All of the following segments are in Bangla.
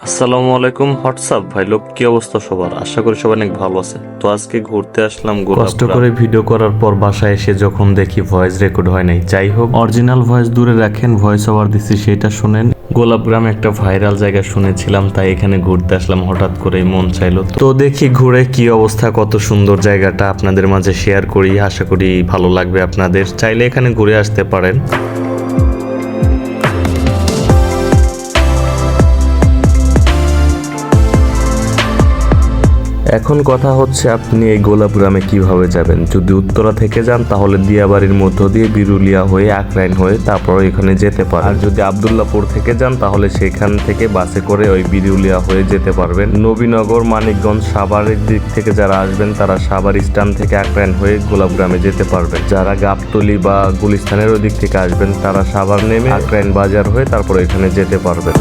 আসসালামু আলাইকুম হোয়াটসঅ্যাপ ভাই লোক, কি অবস্থা সবার? আশা করি সবাই অনেক ভালো আছে। তো আজকে ঘুরতে আসলাম কষ্ট করে ভিডিও করার পর বাসায় এসে যখন দেখি ভয়েস রেকর্ড হয় নাই, যাই হোক অরিজিনাল ভয়েস দূরে রাখেন, ভয়েস ওভার দিচ্ছি সেটা শুনেন। গোলাপগ্রাম একটা ভাইরাল জায়গা শুনেছিলাম, তাই এখানে ঘুরতে আসলাম, হঠাৎ করেই মন চাইলো। তো দেখি ঘুরে কি অবস্থা, কত সুন্দর জায়গাটা আপনাদের মাঝে শেয়ার করি, আশা করি ভালো লাগবে আপনাদের। চাইলে এখানে ঘুরে আসতে পারেন। এখন কথা হচ্ছে আপনি এই গোলাপগ্রামে কিভাবে যাবেন। যদি উত্তরা থেকে যান তাহলে দিয়াবাড়ির মধ্য দিয়ে বিরুলিয়া হয়ে আকরাইন হয়ে তারপর এখানে যেতে পারেন। আর যদি আব্দুল্লাহপুর থেকে যান তাহলে সেখান থেকে বাসে করে ওই বিরুলিয়া হয়ে যেতে পারবেন। নবীনগর, মানিকগঞ্জ, সাভারের দিক থেকে যারা আসবেন তারা সাভার স্ট্যান্ড থেকে আকরাইন হয়ে গোলাপগ্রামে যেতে পারবেন। যারা গাবতলী বা গুলিস্তানের ওই দিক থেকে আসবেন তারা সাভার নেমে আকরাইন বাজার হয়ে তারপর এখানে যেতে পারবেন।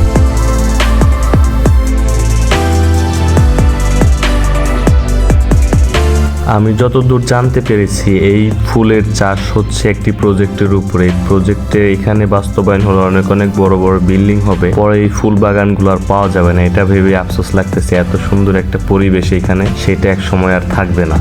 আমি যতদূর জানতে পেরেছি এই ফুলের চাষ হচ্ছে একটি প্রজেক্টের উপরে। এই প্রজেক্টে এখানে বাস্তবায়ন হলে অনেক অনেক বড় বড় বিল্ডিং হবে, পরে এই ফুল বাগানগুলো আর পাওয়া যাবে না। এটা ভেবে আফসোস লাগতেছে, এত সুন্দর একটা পরিবেশ এখানে, সেটা এক সময় আর থাকবে না।